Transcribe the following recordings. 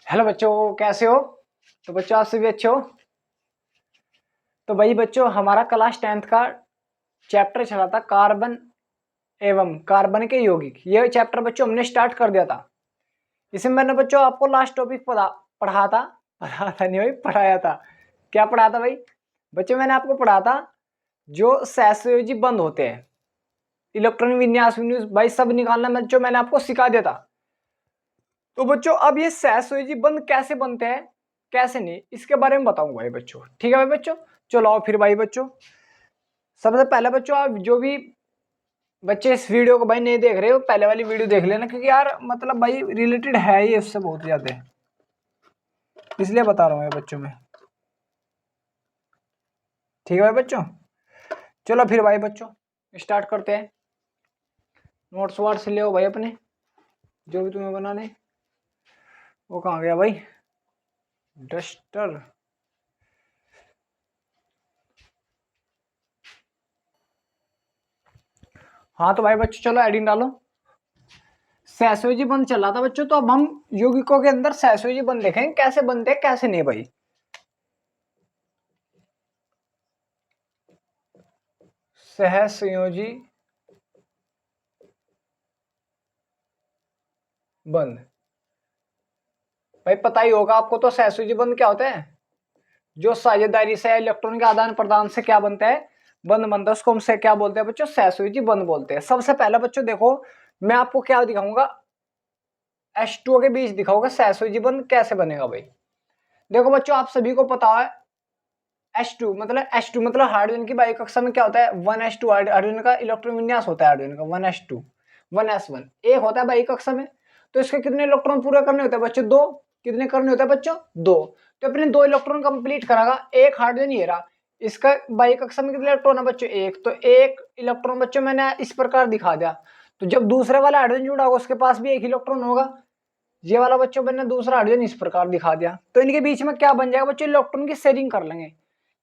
Hello बच्चों, कैसे हो? तो बच्चों आप सभी अच्छे हो? तो भाई बच्चों, हमारा क्लास 10th का चैप्टर चला था कार्बन एवं कार्बन के यौगिक। ये चैप्टर बच्चों हमने स्टार्ट कर दिया था। इसमें मैंने बच्चों आपको लास्ट टॉपिक पढ़ा था नहीं भाई, पढ़ाया था। क्या पढ़ा था भाई? बच्चों मैंने आपको पढ़ा था जो सहसंयोजी बंध होते हैं, इलेक्ट्रॉन विन्यास भाई सब निकालना बच्चों मैंने आपको सिखा दिया था। तो बच्चों अब ये सहसंयोजी बंध कैसे बनते हैं कैसे नहीं, इसके बारे में बताऊंगा भाई बच्चों। ठीक है भाई बच्चों, चलो आओ फिर भाई बच्चों। सबसे पहले बच्चों आप जो भी बच्चे इस वीडियो को भाई नहीं देख रहे हो, पहले वाली वीडियो देख लेना, क्योंकि यार मतलब भाई रिलेटेड है ये इससे बहुत ज्यादा, इसलिए बता रहा हूँ भाई बच्चों में। ठीक है भाई बच्चों, चलो फिर भाई बच्चों स्टार्ट करते हैं। नोट्स वार्ड ले आओ भाई अपने, जो भी तुम्हें बनाने। वो कहाँ गया भाई डस्टर? हाँ तो भाई बच्चों चलो एडिंग डालो। सहसंयोजी बंध चल रहा था बच्चों, तो अब हम यौगिकों के अंदर सहसंयोजी बंध देखेंगे कैसे बनते हैं कैसे नहीं भाई। सहसंयोजी बंध भाई पता ही होगा आपको, तो सहसंयोजी बंध क्या होता है? जो साझेदारी से इलेक्ट्रॉन के आदान प्रदान से क्या बनता है, बंध बनता है, उसको हम से क्या बोलते हैं बच्चों? सहसंयोजी बंध बोलते हैं। सबसे पहले बच्चों देखो, मैं आपको क्या दिखाऊंगा, H2O के बीच दिखाऊंगा सहसंयोजी बंध कैसे बनेगा भाई। देखो बच्चों आप सभी को पता है H2 मतलब हाइड्रोजन की वायु कक्षा में क्या होता है? 1s2 हाइड्रोजन का इलेक्ट्रॉन विन्यास होता है, हाइड्रोजन का 1s2 1s1 एक होता है वायु कक्षा में। तो इसके कितने इलेक्ट्रॉन पूरे करने होते हैं बच्चों? दो। कितने करने होते हैं बच्चों? दो। तो अपने दो इलेक्ट्रॉन कंप्लीट करागा एक हाइड्रोजन ये रहा। इसका वायु कक्षा में कितने इलेक्ट्रॉन है बच्चों? एक। तो एक इलेक्ट्रॉन बच्चों मैंने इस प्रकार दिखा दिया। तो जब दूसरे वाला हाइड्रोजन जुड़ा होगा उसके पास भी एक इलेक्ट्रॉन होगा। ये वाला बच्चों मैंने दूसरा हाइड्रोजन इस प्रकार दिखा दिया। तो इनके बीच में क्या बन जाएगा बच्चों? इलेक्ट्रॉन की शेयरिंग कर लेंगे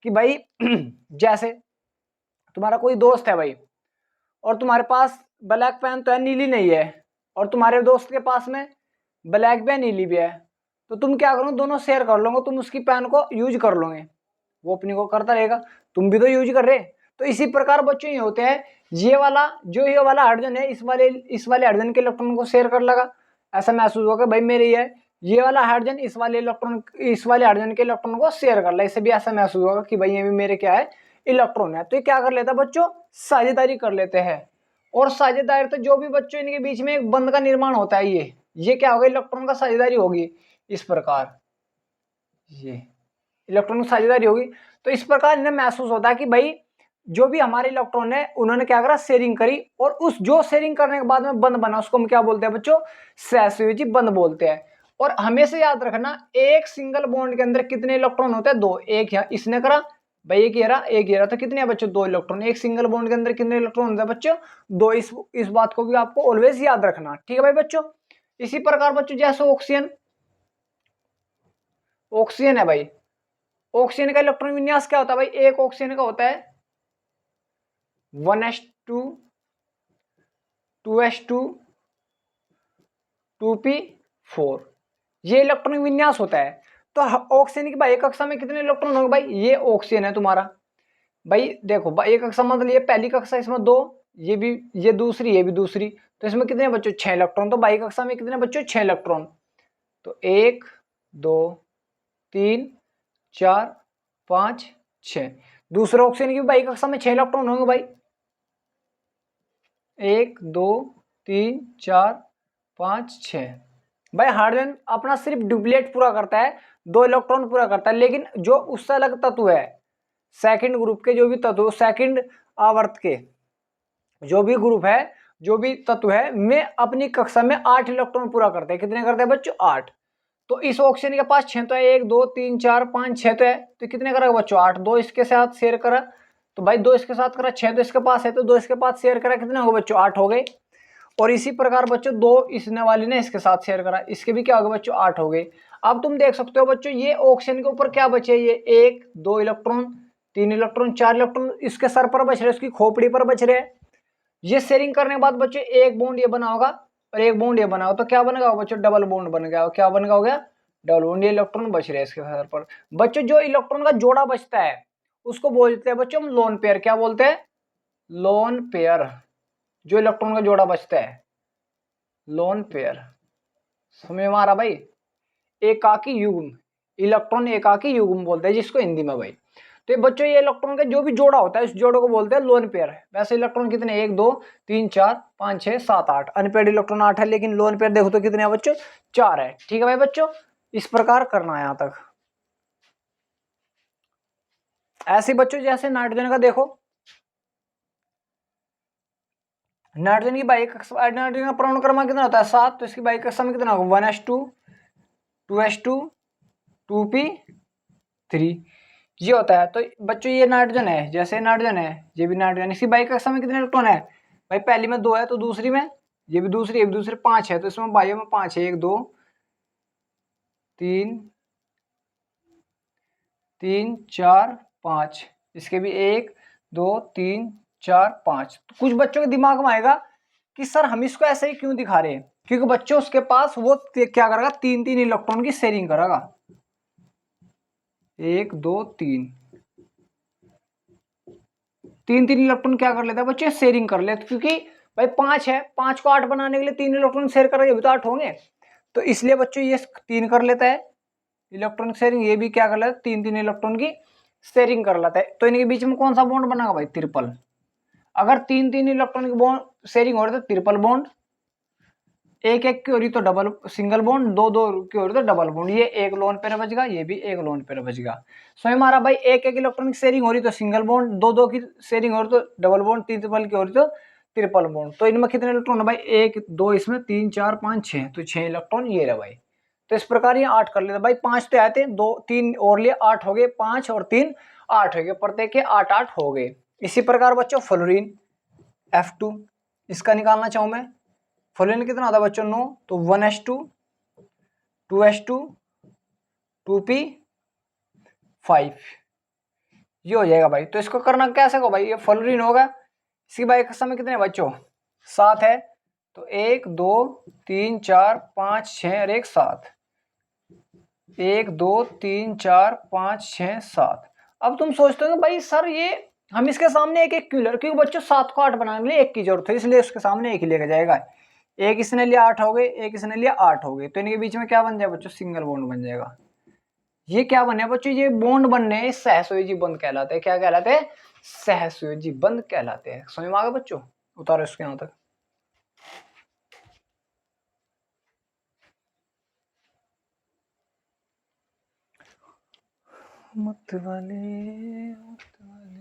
कि भाई जैसे तुम्हारा कोई दोस्त है भाई, और तुम्हारे पास ब्लैक पेन तो है, नीली नहीं है, और तुम्हारे दोस्त के पास में ब्लैक भी है नीली भी है, तो तुम क्या करो, दोनों शेयर कर लोगे, तुम उसकी पेन को यूज कर लोगे, वो अपनी को करता रहेगा, तुम भी तो यूज कर रहे। तो इसी प्रकार बच्चों ये होते हैं, ये वाला हाइड्रोजन है इस वाले हाइड्रोजन के इलेक्ट्रॉन को शेयर कर लगा। ऐसा महसूस होगा भाई मेरे ही है, ये वाला हाइड्रोजन इस वाले हाइड्रोजन के इलेक्ट्रॉन को शेयर कर ला। इससे भी ऐसा महसूस होगा कि भाई ये भी मेरे क्या है, इलेक्ट्रॉन है। तो ये क्या कर लेता है बच्चों? साझेदारी कर लेते हैं। और साझेदारी तो जो भी बच्चों इनके बीच में एक बंध का निर्माण होता है, ये क्या होगा? इलेक्ट्रॉन का साझेदारी होगी इस प्रकार, ये इलेक्ट्रॉन की साझेदारी होगी। तो इस प्रकार इन्हें महसूस होता है कि भाई जो भी हमारे इलेक्ट्रॉन है उन्होंने क्या करा, शेयरिंग करी, और उस जो शेयरिंग करने के बाद में बंध बना उसको हम क्या बोलते हैं बच्चों? सहसंयोजी बंध बोलते हैं। और हमेशा याद रखना, एक सिंगल बॉन्ड के अंदर कितने इलेक्ट्रॉन होते हैं? दो। एक यहाँ इसने करा भाई, एक ये रहा, तो कितने हैं बच्चों? दो इलेक्ट्रॉन। एक सिंगल बॉन्ड के अंदर कितने इलेक्ट्रॉन होते हैं बच्चों? दो। इस बात को भी आपको ऑलवेज याद रखना। ठीक है भाई बच्चों। इसी प्रकार बच्चों जैसे ऑक्सीजन है भाई, ऑक्सीजन का इलेक्ट्रॉन विन्यास क्या होता है भाई? एक ऑक्सीजन का होता है 1s2 2s2 2p4, ये इलेक्ट्रॉन विन्यास होता है। तो ऑक्सीजन की भाई कक्षा में कितने इलेक्ट्रॉन होंगे भाई? ये ऑक्सीजन है तुम्हारा भाई, देखो भाई एक कक्षा मतलब ये पहली कक्षा, इसमें दो, ये दूसरी, ये भी दूसरी, तो इसमें कितने बच्चों? 6 इलेक्ट्रॉन। तो बाई कक्षा में कितने बच्चों? 6 इलेक्ट्रॉन। तो 1 2 3 4 5 6। दूसरे ऑक्सीजन की बाई कक्षा में 6 इलेक्ट्रॉन होंगे भाई, 1 2 3 4 5 6। भाई हाइड्रोजन अपना सिर्फ डुप्लीकेट पूरा करता है, दो इलेक्ट्रॉन पूरा करता है, लेकिन जो उससे अलग तत्व है, सेकंड ग्रुप के जो भी तत्व, सेकंड आवर्त के जो भी ग्रुप है, जो भी तत्व है, में अपनी कक्षा में 8 इलेक्ट्रॉन पूरा करते हैं। कितने करते हैं बच्चों? 8। तो इस ऑक्सीजन के पास 6 तो है, 1 2 3 4 5 6 तो है, तो कितने करेगा बच्चों? 8। दो इसके साथ शेयर करा, तो भाई दो इसके साथ करा, 6 तो इसके पास है, तो दो इसके पास शेयर करा, कितने हो गए बच्चों? 8 हो गए। और इसी प्रकार बच्चों दो इसने वाली ने इसके साथ शेयर करा, इसके भी क्या हो गए बच्चों? 8 हो गए। अब तुम देख सकते हो बच्चों, ये ऑक्सीजन के ऊपर क्या बचे? ये 1 2 इलेक्ट्रॉन, 3 इलेक्ट्रॉन, 4 इलेक्ट्रॉन इसके सर पर बच रहे, उसकी खोपड़ी पर बच रहे। ये शेयरिंग करने के बाद बच्चों एक बॉन्ड ये बना होगा और एक बॉन्ड ये बना होगा, तो क्या बनेगा बच्चों? डबल बॉन्ड बन गया। क्या बन गया हो गया? डबल बॉन्ड, ये इलेक्ट्रॉन बच रहे हैं इसके आधार पर। बच्चों जो इलेक्ट्रॉन का जोड़ा बचता है उसको बोलते हैं बच्चों हम लोन पेयर। क्या बोलते हैं? Lone pair. जो इलेक्ट्रॉन का जोड़ा बचता है लोन पेयर। समझ में आ रहा भाई? एकाकी युग्म, इलेक्ट्रॉन एकाकी युग्म बोलते हैं जिसको हिंदी में भाई। तो ये बच्चों ये इलेक्ट्रॉन का जो भी जोड़ा होता है इस जोड़े को बोलते हैं लोन पेयर। वैसे इलेक्ट्रॉन कितने? 1 2 3 4 5 6 7 8। अनपेयर्ड इलेक्ट्रॉन 8 है, लेकिन लोन पेयर देखो तो कितने हैं बच्चों? 4 है। ठीक है भाई बच्चों, इस प्रकार करना है यहां तक। ऐसे बच्चों जैसे नाइट्रोजन का देखो, नाइट्रोजन की बाई कक्षा, नाइट्रोजन का परमाणु क्रमांक कितना होता है? 7। तो इसकी बाई कक्षा में कितना होगा? 1s2 2s2 2p3 ये होता है। तो बच्चों ये नाइट्रोजन है, जैसे नाइट्रोजन है ये भी नाइट्रोजन। इसकी बाई कक्षा में कितने इलेक्ट्रॉन है भाई? पहली में 2 है तो दूसरी में, ये भी दूसरी, ये भी दूसरी 5 है। तो इसमें बाइयों में 5 है, 1 2 3 3 4 5। इसके भी 1 2 3 4 5। तो कुछ बच्चों के दिमाग में आएगा कि सर हम इसको ऐसे ही क्यों दिखा रहे हैं? क्योंकि बच्चों उसके पास वो क्या करेगा? 3 इलेक्ट्रॉन की शेयरिंग करेगा। 1 2 3 3 इलेक्ट्रॉन क्या कर लेता है बच्चे? शेयरिंग कर लेते। क्योंकि भाई 5 है, 5 को 8 बनाने के लिए 3 इलेक्ट्रॉन शेयर करेंगे तो 8 होंगे। तो इसलिए बच्चों ये 3 कर लेता है इलेक्ट्रॉन शेयरिंग। ये भी क्या कर लेता है? 3 इलेक्ट्रॉन की शेयरिंग कर लेता है। तो इनके बीच में कौन सा बॉन्ड बनेगा भाई? ट्रिपल। अगर 3 इलेक्ट्रॉन की बॉन्ड शेयरिंग हो रही तो ट्रिपल बॉन्ड, 1 1 की हो रही तो डबल सिंगल बॉन्ड, 2 2 की हो रही तो डबल बॉन्ड। ये एक लोन पेयर बचेगा, ये भी एक लोन पेयर बचेगा। सो हमारा भाई 1 1 इलेक्ट्रॉन की शेयरिंग हो रही तो सिंगल बॉन्ड, 2 2 की शेयरिंग हो रही तो डबल बॉन्ड, 3 ट्रिपल की हो रही तो ट्रिपल बॉन्ड। तो इनमें कितने इलेक्ट्रॉन है भाई? 1 2 इसमें 3 4 5 6, तो 6 इलेक्ट्रॉन ये रहा भाई। तो इस प्रकार ये 8 कर लेते भाई। 5 तो आए थे, 2 3 और लिए 8 हो गए, 5 और 3 8 हो गए, प्रत्येक के 8 8 हो गए। इसी प्रकार बच्चों फ्लोरीन F2 इसका निकालना चाहूं मैं। फ्लोरीन कितना होता है बच्चों? 9। तो 1s2 2s2 2p5 ये हो जाएगा भाई। तो इसको करना कैसे को भाई? ये फ्लोरीन होगा, इसकी बाई कक्षा में कितने बच्चों? 7 है। तो 1 2 3 4 5 6 और 1 7, 1 2 3 4 5 6 7। अब तुम सोचते हो भाई सर ये हम इसके सामने एक एक क्यों ले रहे? क्योंकि बच्चों 7 को 8 बनाने के लिए 1 की जरूरत है, इसलिए उसके सामने 1 ही लेके जाएगा। एक इसने लिया 8 हो गए, एक इसने लिया 8 हो गए। तो इनके बीच में क्या बन जाएगा बच्चों? सिंगल बॉन्ड बन जाएगा। ये क्या बने बच्चों? ये बॉन्ड बनने सहसंयोजी बंध कहलाते हैं। क्या कहलाते हैं? सहसंयोजी बंध कहलाते हैं। समझ में आ गया बच्चों? उतारो इसके यहां तक। मत वाले मत वाले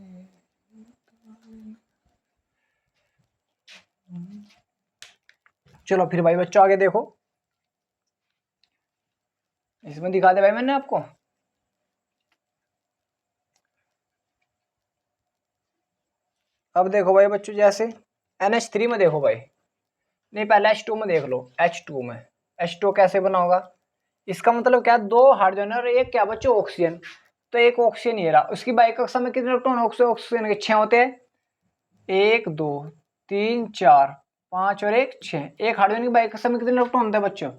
चलो फिर भाई बच्चों आगे देखो, इसमें दिखा दे भाई मैंने आपको। अब देखो भाई बच्चों जैसे NH3 में देखो भाई, नहीं पहले H2 में देख लो। H2 में H2 कैसे बना होगा? इसका मतलब क्या? 2 हाइड्रोजन और एक क्या बच्चों? ऑक्सीजन। तो एक ऑक्सीजन ये रहा, उसकी बाई कक्षा में कितने इलेक्ट्रॉन? ऑक्सीजन के 6 होते हैं। 1 2 3 4 5 और 1 6। एक हाइड्रोजन की बाई कक्षा में कितने इलेक्ट्रॉन होते हैं बच्चों?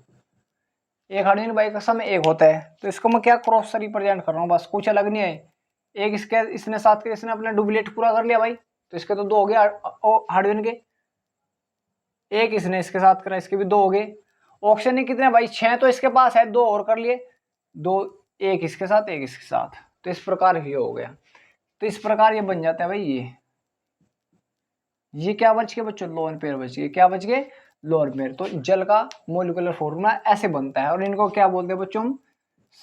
एक हाइड्रोजन की बाई कक्षा में 1 होता है। तो इसको मैं क्या क्रॉस से रिप्रेजेंट कर रहा हूँ, बस कुछ अलग नहीं है। एक इसके इसने 7 के इसने अपना डुप्लीकेट पूरा कर लिया भाई, तो इसके तो 2 हो गए हाइड्रोजन के। एक इसने इसके साथ करा, इसके भी 2 हो गए। ऑक्सीजन ने कितने भाई? 6 तो इसके पास है, 2 और कर लिए, 2 एक इसके साथ एक इसके साथ। तो इस प्रकार ये हो गया। तो इस प्रकार ये बन जाता है भाई। ये क्या बच गए बच्चों? लोन पेयर बच गए। क्या बच गए? Lone pair. तो जल का मोलिकुलर फॉर्मूला ऐसे बनता है, और इनको क्या बोलते हैं बच्चों? हम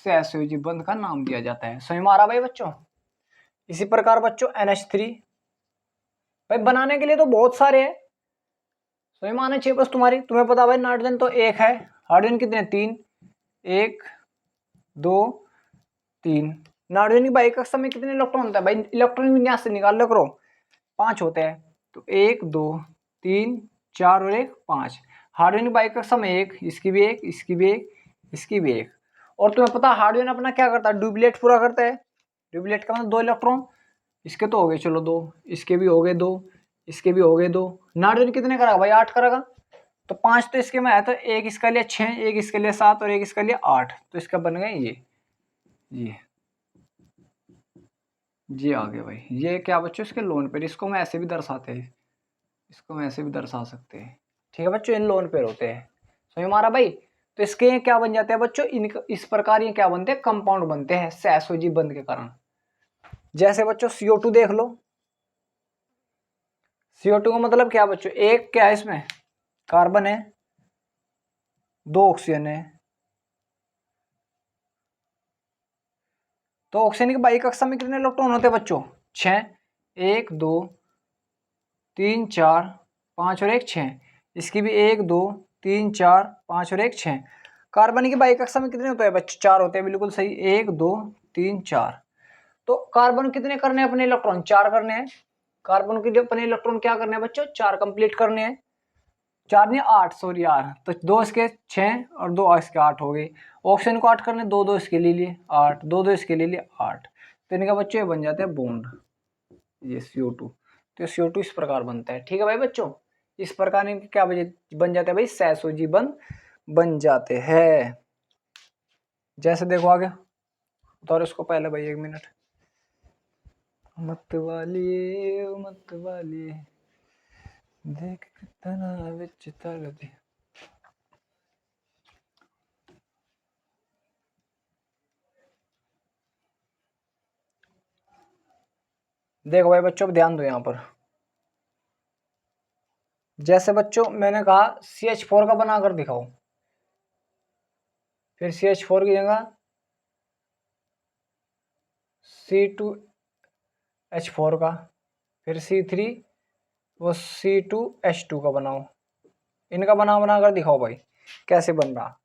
सहसंयोजी बंध का नाम दिया जाता है। समझ में आ रहा भाई बच्चों? इसी प्रकार बच्चों NH3 भाई बनाने के लिए तो बहुत सारे हैं, समझ में आना चाहिए बस तुम्हारी। तुम्हें पता भाई नाइट्रोजन तो 1 है, हाइड्रोजन कितने? 3, 1 2 3। नाइट्रोजन की बाई कक्षा में कितने इलेक्ट्रॉन होता है भाई? इलेक्ट्रॉन विन्यास से निकाल लो करो, 5 होते हैं। तो 1 2 3 4 और 1 5। हाइड्रोजन की बाई कक्षा में 1, इसकी भी 1, इसकी भी 1, इसकी भी 1। और तुम्हें पता हाइड्रोजन अपना क्या करता है? डुप्लीकेट पूरा करता है। डुप्लीकेट का मतलब 2 इलेक्ट्रॉन। इसके तो हो गए चलो 2, इसके भी हो गए 2, इसके भी हो गए 2। नाइट्रोजन कितने करेगा भाई? 8 करेगा। तो 5 तो इसके में आया, तो एक इसका लिए 6, एक इसके लिए 7 और एक इसका लिए 8, तो इसका बन गए ये आ गया भाई। ये क्या बच्चों, इसके लोन पेयर, इसको हम ऐसे भी दर्शाते हैं, इसको हम ऐसे भी दर्शा सकते हैं। ठीक है बच्चों, इन लोन पेयर होते हैं। समझ में आ रहा भाई। तो इसके क्या बन जाते हैं बच्चों, इस प्रकार ये क्या बनते हैं, कंपाउंड बनते हैं सहसंयोजी बंध के कारण। जैसे बच्चों CO2 देख लो, CO2 का मतलब क्या बच्चों, एक क्या है इसमें कार्बन है, 2 ऑक्सीजन है। तो ऑक्सीजन की बाई कक्षा में कितने इलेक्ट्रॉन होते हैं बच्चों, 6, 1 2 3 4 5 और 1 6। इसकी भी 1 2 3 4 5 और 1 6। कार्बन की बाई कक्षा में कितने होते हैं बच्चों, 4 होते हैं, बिल्कुल सही, 1 2 3 4। तो कार्बन कितने करने हैं अपने इलेक्ट्रॉन, 4 करने हैं। कार्बन के अपने इलेक्ट्रॉन क्या करने हैं बच्चों, 4 कंप्लीट करने हैं। 4 नहीं 8, सॉरी यार, तो 2 इसके 6 और 2 इसके 8 हो गए। ऑक्सीजन को 8 करने, 2 2 इसके ले लिए 8, 2 2 इसके ले लिए 8। तो इनका बच्चों ये बन जाते हैं बॉन्ड, ये CO2। तो CO2 इस प्रकार बनता है। ठीक है भाई बच्चों, इस प्रकार इनके क्या बन जाते हैं भाई, सहसंयोजी बंध बन जाते हैं। जैसे देखो आगे, तो इसको पहले भाई 1 मिनट। मत वाली देख कितना विच तल दी। देखो भाई बच्चों, ध्यान दो यहाँ पर। जैसे बच्चों मैंने कहा CH4 का बनाकर दिखाओ, फिर CH4 की जगह C2H4 का, फिर C3 वो C2H2 का बनाओ। इनका बना कर दिखाओ भाई कैसे बन रहा।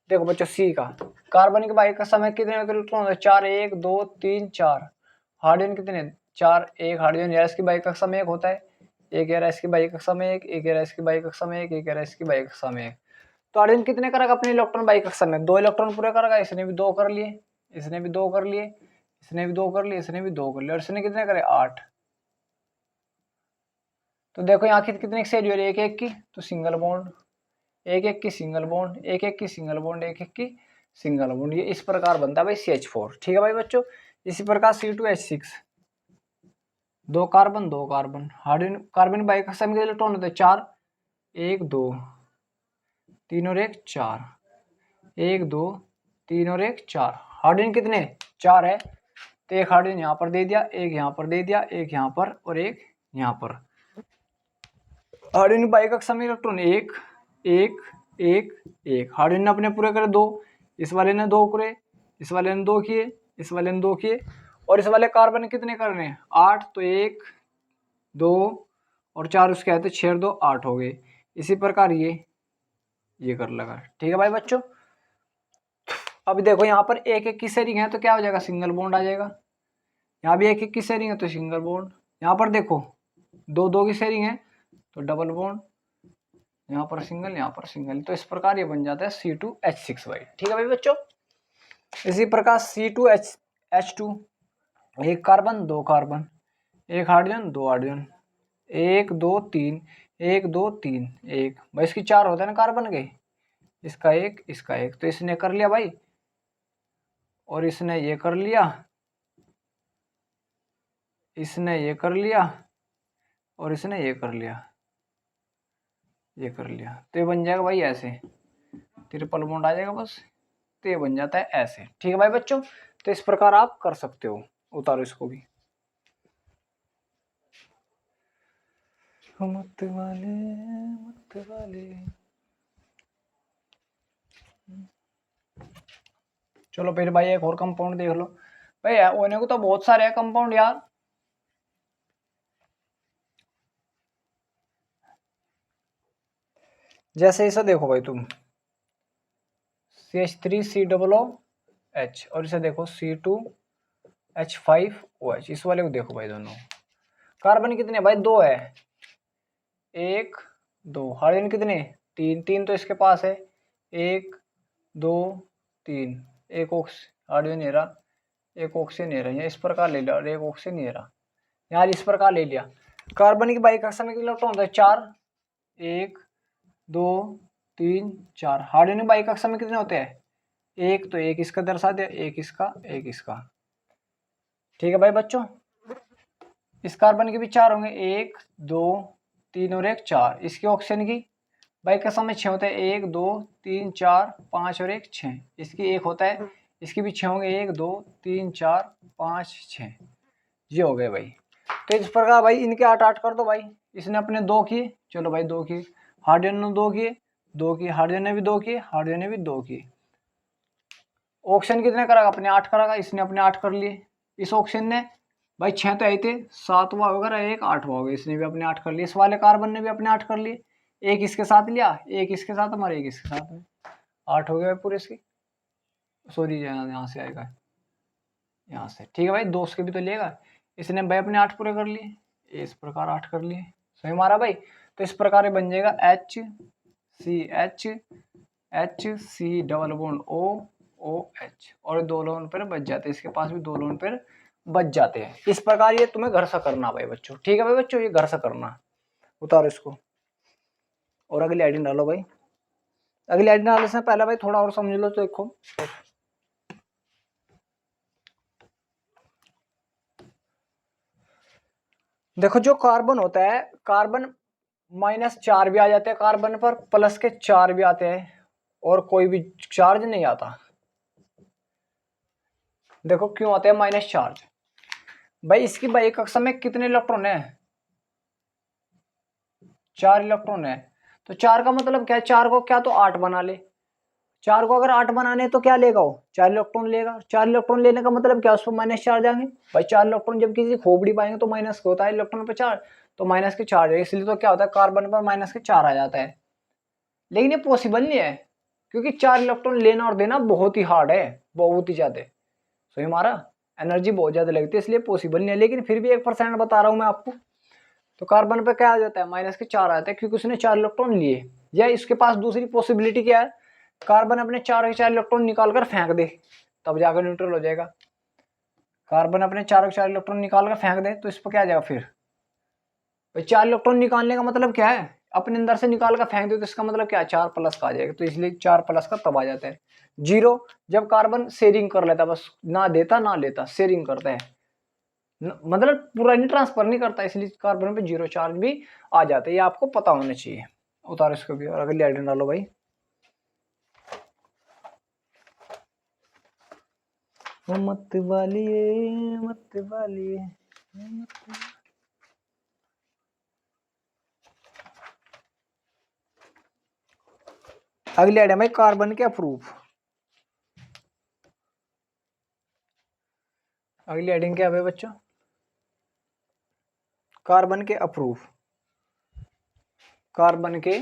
देखो बच्चों, C का कार्बन की बाई कक्षा में कितने इलेक्ट्रॉन होते हैं, 4 1 2 3 4। हाइड्रोजन कितने, 4 1 हाइड्रोजन यार इसकी बाई कक्षा में 1 होता है, एक यार इसकी बाई कक्षा में 1, एक यार इसकी बाई कक्षा में 1, एक यार इसकी बाई कक्षा में 1। तो हाइड्रोजन कितने करेगा अपने इलेक्ट्रॉन बाई कक्षा में, 2 इलेक्ट्रॉन पूरे करेगा। इसने भी 2 कर लिए, इसने भी 2 कर लिए, इसने भी 2 कर लिए, इसने भी 2 कर लिए, और इसने कितने करे 8। तो देखो यहाँ की कितने सहेली हो रही है, एक एक की, तो सिंगल बॉन्ड, एक एक की सिंगल बॉन्ड, एक एक की सिंगल बॉन्ड, एक एक की सिंगल बॉन्ड। ये इस प्रकार बनता है भाई CH4। ठीक है भाई बच्चों, इसी प्रकार C2H6, 2 carbon 2 carbon. Hydrogen carbon by कक्षा में कितने इलेक्ट्रॉन होते हैं, 4 1 2 3 और 1 4, 1 2 3 और 1 4। हाइड्रोजन कितने 4 है, तो एक हाइड्रोजन यहाँ पर दे दिया, एक यहाँ पर दे दिया, एक यहाँ पर और एक यहाँ पर। हाइड्रोजन बाई कक्षा में इलेक्ट्रॉन 1 1 1 1। हाइड्रोजन ने अपने पूरे करे 2, इस वाले ने 2 करे, इस वाले ने 2 किए, इस वाले ने 2 किए, और इस वाले कार्बन कितने करने 8, तो 1 2 और 4 उसके आए, तो 6 और 2 8 हो गए। इसी प्रकार ये कर लगा। ठीक है भाई बच्चों, अब देखो यहाँ पर एक एक की शेयरिंग है, तो क्या हो जाएगा, सिंगल बॉन्ड आ जाएगा। यहाँ भी एक एक की शेयरिंग है, तो सिंगल बॉन्ड। यहाँ पर देखो 2 2 की शेयरिंग है, तो डबल बॉन्ड, यहाँ पर सिंगल, यहाँ पर सिंगल। तो इस प्रकार ये बन जाता है C2H6 भाई। ठीक है भाई बच्चों, इसी प्रकार C2H2, एक कार्बन 2 कार्बन, एक हाइड्रोजन 2 हाइड्रोजन, 1 2 3 1 2 3 1 भाई। इसकी 4 होता है ना कार्बन के, इसका एक, इसका एक, तो इसने कर लिया भाई, और इसने ये कर लिया, इसने ये कर लिया, और इसने ये कर लिया, ये कर लिया। तो ये बन जाएगा भाई ऐसे, ट्रिपल बॉन्ड आ जाएगा बस। तो ये बन जाता है ऐसे। ठीक है भाई बच्चों, तो इस प्रकार आप कर सकते हो। उतारो इसको भी। मत वाले चलो फिर भाई एक और कंपाउंड देख लो भाई। होने को तो बहुत सारे हैं कंपाउंड यार। जैसे इसे देखो भाई तुम, CH3COOH, और इसे देखो C2H5OH। इस वाले को देखो भाई, दोनों कार्बन कितने भाई, 2 है, 1 2। हाइड्रोजन कितने 3 3, तो इसके पास है 1 2 3। एक हाइड्रोजन ले रहा, एक ऑक्सीजन ले रहा है, इस प्रकार ले लिया, और एक ऑक्सीजन ले रहा यार, इस प्रकार ले लिया। कार्बन की बाई कक्षा में कितने इलेक्ट्रॉन होता है, 4 1 2 3 4। हार्डनिंग बाई कक्षा में कितने होते हैं? एक, तो एक इसका दर्शा दिया, एक इसका, एक इसका। ठीक है भाई बच्चों, इस कार्बन के भी 4 होंगे, 1 2 3 और 1 4। इसके ऑक्सीजन की बाई कक्षा में 6 होते हैं, 1 2 3 4 5 और 1 6। इसकी 1 होता है, इसकी भी 6 होंगे, 1 2 3 4 5 6। ये हो गए भाई। तो इस प्रकार भाई इनके 8 8 कर दो भाई। इसने अपने 2 किए, चलो भाई 2 किए, हाइड्रोजन ने 2 किए, 2 किए, हाइड्रोजन ने भी 2 किए, हाइड्रोजन ने भी 2 किए। ऑक्सीजन कितने करेगा? अपने 8 करेगा, इसने अपने 8 कर लिए। इस ऑक्सीजन ने भाई 6 तो आए थे, 7वां होगा, एक 8वां होगा, इसने भी अपने 8 कर लिए। इस वाले कार्बन ने भी अपने 8 कर लिए, एक इसके साथ लिया, एक इसके साथ, हमारे एक इसके साथ में 8 हो गए पूरे इसके। सॉरी यहाँ से आएगा, यहाँ से। ठीक है भाई, 2 उसके भी तो लेगा, इसने भाई अपने 8 पूरे कर लिए, इस प्रकार 8 कर लिए। सही मारा भाई। तो इस प्रकार ये बन जाएगा HCH डबल बॉन्ड OOH, और 2 लोन पर बच जाते हैं, इसके पास भी 2 लोन पर बच जाते हैं। इस प्रकार ये तुम्हें घर से करना भाई बच्चों। ठीक है भाई बच्चों, ये घर से करना। उतारो इसको और अगली आईडी डालो भाई। अगली आईडी डालने से पहले भाई थोड़ा और समझ लो। तो देखो, देखो जो कार्बन होता है, कार्बन -4 भी आ जाते हैं कार्बन पर, प्लस के 4 भी आते हैं, और कोई भी चार्ज नहीं आता। देखो क्यों आते हैं माइनस चार्ज? भाई इसकी बाई कक्षा में कितने इलेक्ट्रॉन है? 4 इलेक्ट्रॉन है। तो 4 का मतलब क्या है? 4 को क्या तो 8 बना ले। 4 को अगर 8 बनाने तो क्या लेगा वो? 4 इलेक्ट्रॉन लेगा। 4 इलेक्ट्रॉन लेने का मतलब क्या? उस पर माइनस चार्ज आएंगे। भाई 4 इलेक्ट्रॉन जब किसी खोपड़ी पाएंगे तो माइनस होता है इलेक्ट्रॉन पे चार्ज, तो माइनस के चार्ज है, इसलिए तो क्या होता है कार्बन पर माइनस के 4 आ जाता है। लेकिन ये पॉसिबल नहीं है, क्योंकि 4 इलेक्ट्रॉन लेना और देना बहुत ही हार्ड है, बहुत ही ज्यादा। सो हमारा एनर्जी बहुत ज्यादा लगती है, इसलिए पॉसिबल नहीं है। लेकिन फिर भी 1% बता रहा हूं मैं आपको। तो कार्बन पे क्या आ जाता है? माइनस के 4 आते हैं, क्योंकि उसने 4 इलेक्ट्रॉन लिए। या इसके पास दूसरी पॉसिबिलिटी क्या है? कार्बन अपने 4 के 4 इलेक्ट्रॉन निकाल कर फेंक दे, तब जाकर न्यूट्रल हो जाएगा। कार्बन अपने 4 के 4 इलेक्ट्रॉन निकाल कर फेंक दे तो इस पर क्या आ जाएगा फिर? 4 इलेक्ट्रॉन निकालने का मतलब क्या है? अपने अंदर से निकाल कर फेंक दे तो इसका मतलब क्या है? 4 प्लस का आ जाएगा। तो इसलिए 4 प्लस का तब आ जाता है। 0 जब कार्बन शेयरिंग कर लेता, बस ना देता ना लेता, शेयरिंग करता है, मतलब पूरा नहीं ट्रांसफर नहीं करता, इसलिए कार्बन पे 0 चार्ज भी आ जाता है। ये आपको पता होना चाहिए। उतारो इसको भी और अगली आइटम डालो भाई। मत वालिए मत वालिए। अगली आइटम है कार्बन के अप्रूफ। अगली आइटम क्या है बच्चों? कार्बन के अप्रूफ। कार्बन के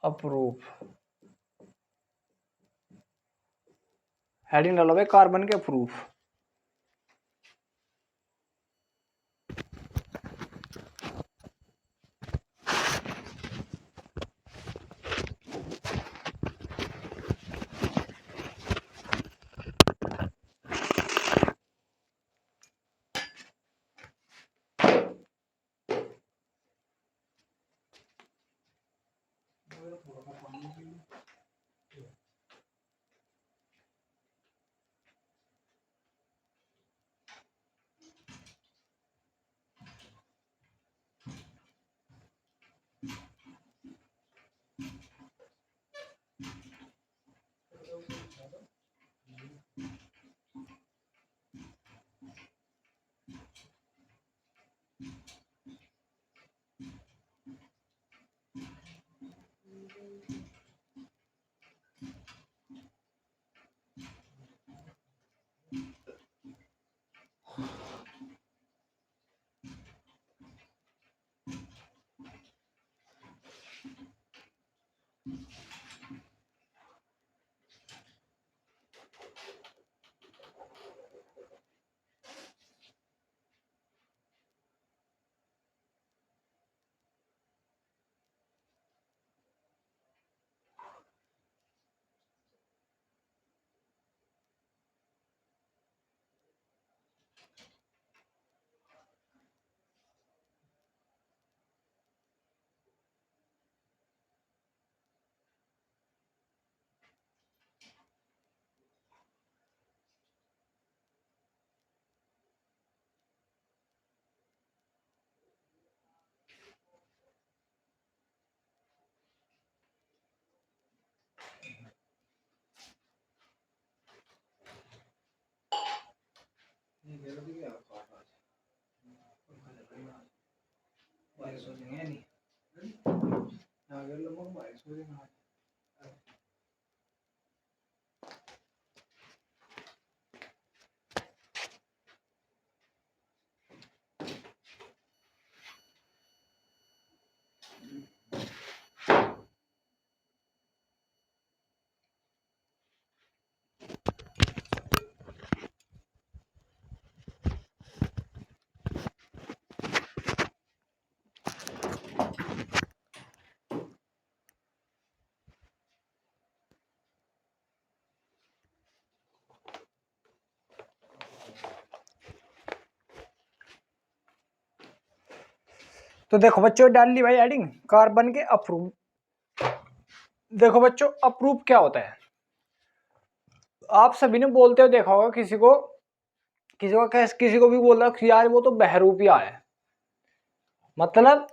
अप्रूफ। हेडिंग डालो भाई, कार्बन के अप्रूफ। बारिश हो जाएंगे नहीं अगर लोग बारिश हो जाएंगे। तो देखो बच्चों डाल ली भाई एडिंग कार्बन के अप्रूव। देखो बच्चों अप्रूव क्या होता है, आप सभी ने बोलते हुए देखा होगा किसी को भी बोल रहा यार वो तो बहरूपिया है, मतलब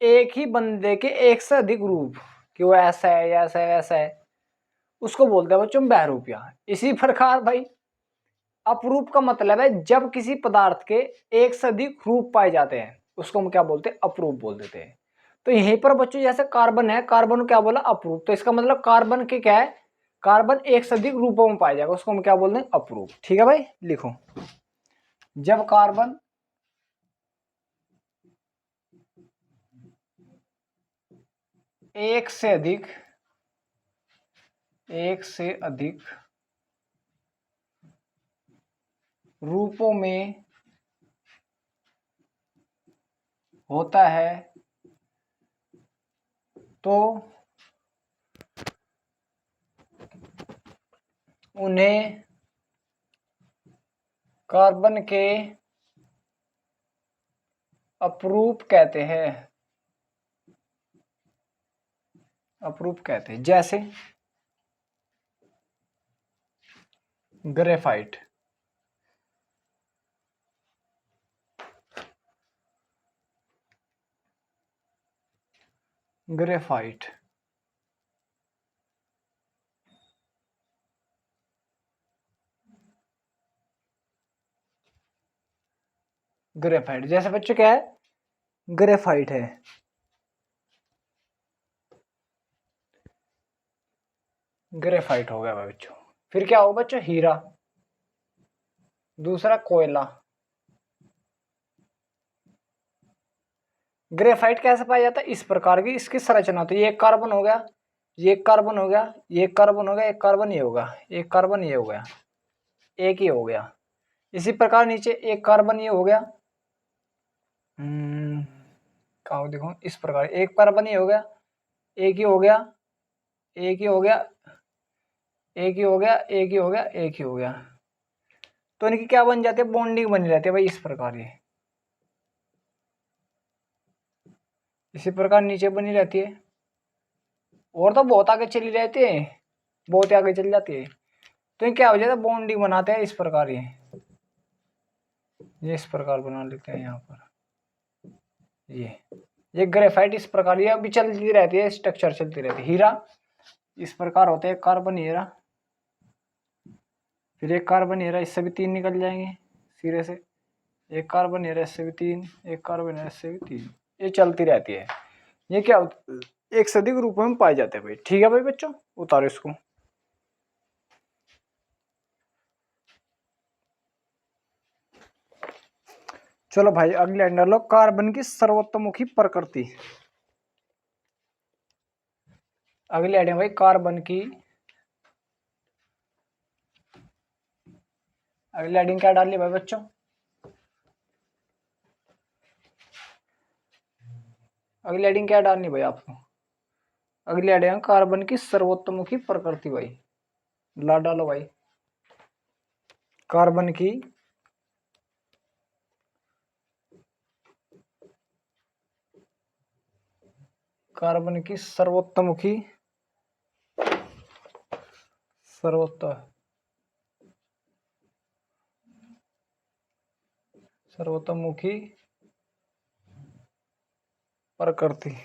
एक ही बंदे के एक से अधिक रूप कि वो ऐसा है या ऐसा है ऐसा है, उसको बोलते हैं बच्चों बहरूपिया। इसी प्रकार भाई अपरूप का मतलब है जब किसी पदार्थ के एक से अधिक रूप पाए जाते हैं उसको हम क्या बोलते हैं, अपरूप बोल देते हैं। तो यहीं पर बच्चों जैसे कार्बन है, कार्बन को क्या बोला, अपरूप। तो इसका मतलब कार्बन के क्या है, कार्बन एक से अधिक रूपों में पाया जाएगा, उसको हम क्या बोलते हैं, अपरूप। ठीक है भाई, लिखो जब कार्बन एक से अधिक रूपों में होता है तो उन्हें कार्बन के अपरूप कहते हैं, अपरूप कहते हैं। जैसे ग्रेफाइट, ग्रेफाइट ग्रेफाइट जैसे बच्चों क्या है, ग्रेफाइट है, ग्रेफाइट हो गया भाई बच्चों। फिर क्या होगा बच्चों, हीरा, दूसरा कोयला। ग्रेफाइट कैसे पाया जाता है, इस प्रकार की इसकी संरचना। तो ये एक कार्बन हो गया, ये एक कार्बन हो गया, ये एक कार्बन हो गया, एक कार्बन ये होगा, एक कार्बन ये हो गया, एक ही हो गया। इसी प्रकार नीचे एक कार्बन ये हो गया, कहा देखो इस प्रकार एक कार्बन ये हो गया, एक ही हो गया, एक ही हो गया, एक ही हो गया, एक ही हो गया, एक ही हो गया। तो इनकी क्या बन जाती है, बॉन्डिंग बनी रहती है भाई इस प्रकार ये, इसी प्रकार नीचे बनी रहती है। और तो बहुत आगे चली रहती है, बहुत आगे चली जाती है। तो ये क्या हो जाता है, बॉन्डिंग बनाते हैं इस प्रकार ये इस प्रकार बना लेते हैं यहाँ पर। ये ग्रेफाइट इस प्रकार ये अभी चलती रहती है, स्ट्रक्चर चलती रहती है। हीरा इस प्रकार होते हैं, कार्बन हीरा, फिर एक कार्बन हीरा, इससे भी 3 निकल जाएंगे सिरे से, एक कार्बन हीरा इससे भी 3, एक कार्बन हीरा इससे भी 3, ये चलती रहती है। ये क्या एक से अधिक रूपों में पाए जाते हैं भाई। ठीक है भाई बच्चों, उतारो इसको। चलो भाई अगले अंडर लो, कार्बन की सर्वोत्तमुखी प्रकृति। अगले हेडिंग भाई कार्बन की, अगले हेडिंग क्या डाली भाई बच्चों, अगली हेडिंग क्या डालनी भाई आपको, अगली हेडिंग कार्बन की सर्वोत्तमुखी प्रकृति भाई, ला डालो भाई। कार्बन की कार्बन की सर्वोत्तमुखी सर्वोत्तमुखी प्रकृति।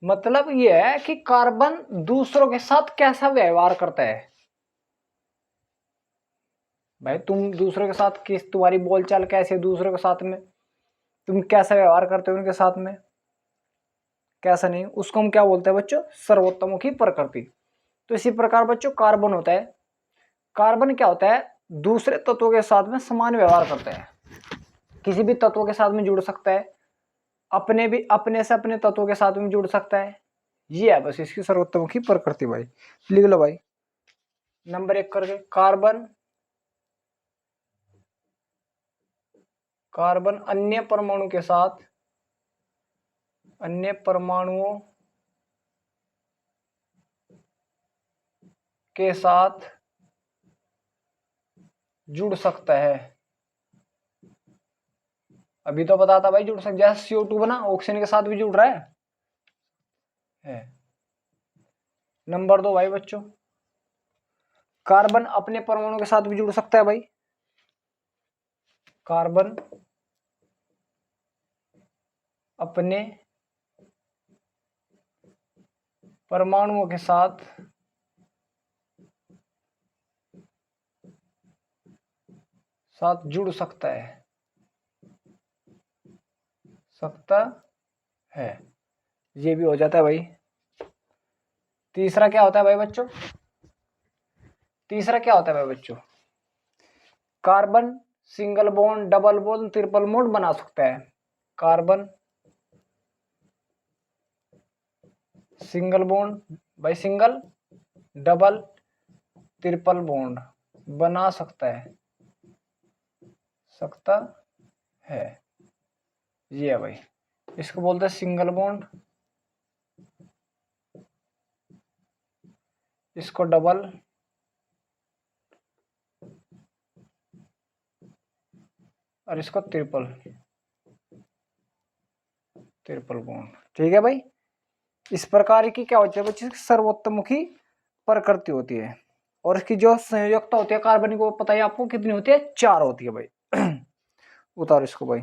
मतलब यह है कि कार्बन दूसरों के साथ कैसा व्यवहार करता है, भाई तुम दूसरों के साथ किस, तुम्हारी बोलचाल कैसे है दूसरों के साथ में, तुम कैसा व्यवहार करते हो उनके साथ में, कैसा नहीं, उसको हम क्या बोलते हैं बच्चों, सर्वोत्तमुखी प्रकृति। तो इसी प्रकार बच्चों कार्बन होता है, कार्बन क्या होता है, दूसरे तत्वों के साथ में समान व्यवहार करता है, किसी भी तत्वों के साथ में जुड़ सकता है, अपने से अपने तत्वों के साथ में जुड़ सकता है। ये है बस इसकी सर्वोत्तमुखी प्रकृति भाई। लिख लो भाई नंबर 1 करके, कार्बन कार्बन अन्य परमाणु के साथ, अन्य परमाणुओं के साथ जुड़ सकता है। अभी तो बता था भाई जुड़ सकता, जैसे CO2 बना ऑक्सीजन के साथ भी जुड़ रहा है। नंबर 2 भाई बच्चों, कार्बन अपने परमाणु के साथ भी जुड़ सकता है भाई, कार्बन अपने परमाणुओं के साथ जुड़ सकता है, ये भी हो जाता है भाई। तीसरा क्या होता है भाई बच्चों, तीसरा क्या होता है भाई बच्चों, carbon single bond, double bond, triple bond बना सकता है, कार्बन सिंगल बॉन्ड भाई, सिंगल, डबल, ट्रिपल बॉन्ड बना सकता है, ये है भाई, इसको बोलते हैं सिंगल बॉन्ड, इसको डबल, और इसको ट्रिपल बॉन्ड। ठीक है भाई, इस प्रकार की क्या होती है बच्चे, सर्वोत्तमुखी प्रकृति होती है। और इसकी जो संयोजकता होती है कार्बन को पता है आपको कितनी होती है, 4 होती है भाई। उतारो इसको भाई।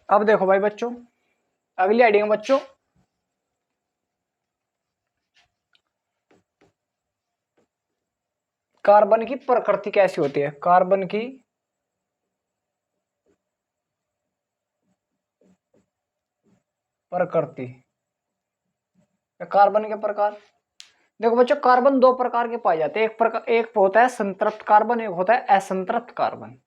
अब देखो भाई बच्चों, अगली हेडिंग बच्चों, कार्बन की प्रकृति कैसी होती है, कार्बन की प्रकृति, कार्बन के प्रकार। देखो बच्चों कार्बन 2 प्रकार के पाए जाते हैं, एक होता है संतृप्त कार्बन, एक होता है असंतृप्त कार्बन।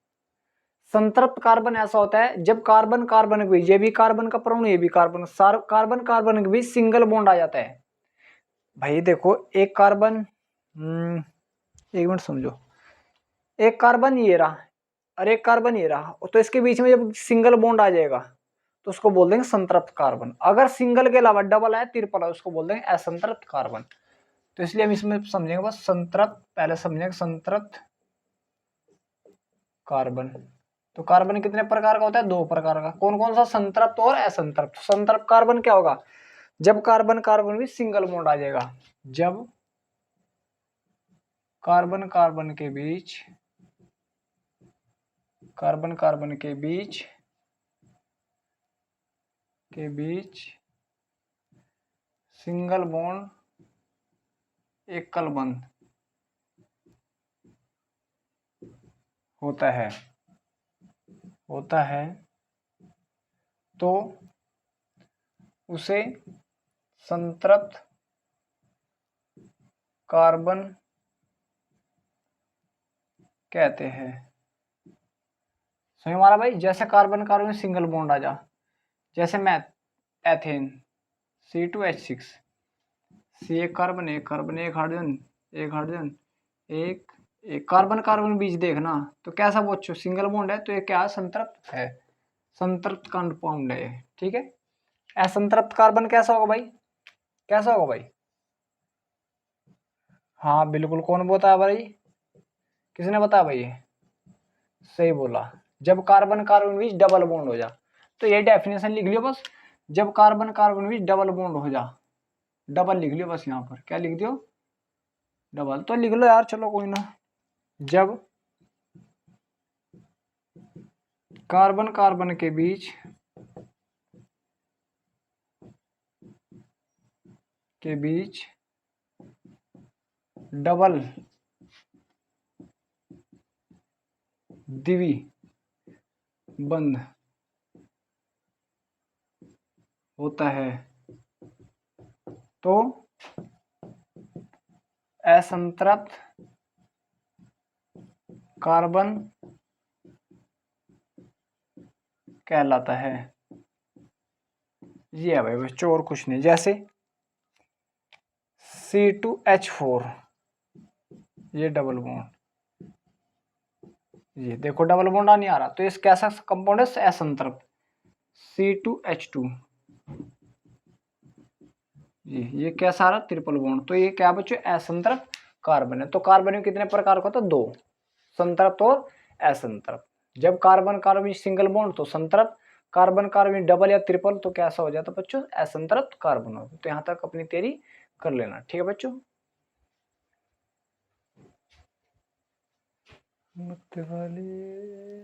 संतृप्त कार्बन ऐसा होता है जब कार्बन कार्बन के बीच, ये भी कार्बन का परमाणु, ये भी कार्बन, कार्बन कार्बन के बीच सिंगल बॉन्ड आ जाता है। भाई देखो एक कार्बन, एक मिनट समझो, एक कार्बन ये रहा और एक कार्बन ये रहा, तो इसके बीच में जब सिंगल बॉन्ड आ जाएगा तो उसको बोल देंगे संतृप्त कार्बन। अगर सिंगल के अलावा डबल है, ट्रिपल है, उसको बोल देंगे असंतृप्त कार्बन। तो इसलिए हम इसमें समझेंगे बस संतृप्त, पहले समझेंगे संतृप्त कार्बन। तो कार्बन कितने प्रकार का होता है, 2 प्रकार का। कौन कौन सा, संतृप्त और असंतृप्त। संतृप्त कार्बन क्या होगा, जब कार्बन कार्बन भी सिंगल बॉन्ड आ जाएगा, जब कार्बन कार्बन के बीच, कार्बन कार्बन के बीच सिंगल बॉन्ड, एकल बंध होता है तो उसे संतृप्त कार्बन कहते हैं। समझ मारा भाई, जैसे कार्बन कार्बन सिंगल बॉन्ड आ जा, जैसे मैं एथेन C2H6, सी एक कार्बन, एक कार्बन, एक हाइड्रोजन, एक हाइड्रोजन, एक एक कार्बन कार्बन बीच देखना तो कैसा बच्चों, सिंगल बॉन्ड है, तो ये क्या संतृप्त है, संतृप्त कंपाउंड है। ठीक है, असंतृप्त कार्बन कैसा होगा भाई, कैसा होगा भाई, हाँ बिल्कुल, कौन बताया भाई, किसने बताया भाई, सही बोला, जब कार्बन कार्बन बीच डबल बॉन्ड हो जा। तो ये डेफिनेशन लिख लियो बस, जब कार्बन कार्बन बीच डबल बॉन्ड हो जा, डबल लिख लियो बस, यहाँ पर क्या लिख दियो, डबल तो लिख लो यार, चलो कोई ना। जब कार्बन कार्बन के बीच के बीच डबल द्वि बंध होता है तो असंतृप्त कार्बन कहलाता है। ये है भाई बच्चों, और कुछ नहीं। जैसे C2H4, ये डबल बॉन्ड, ये देखो डबल बॉन्ड नहीं आ रहा, तो इस कैसा कंपाउंड है? असंतृप्त, C2H2। ये कैसा आ रहा? Triple bond. तो ये क्या बच्चों? असंतृप्त कार्बन है। तो कार्बन में कितने प्रकार का होता है? 2, संतृप्त और असंतृप्त। जब कार्बन कार्बन सिंगल बॉन्ड तो संतृप्त, कार्बन कार्बन डबल या ट्रिपल तो कैसा हो जाता बच्चों? असंतृप्त कार्बन हो। तो यहाँ तक अपनी तैयारी कर लेना, ठीक है बच्चों।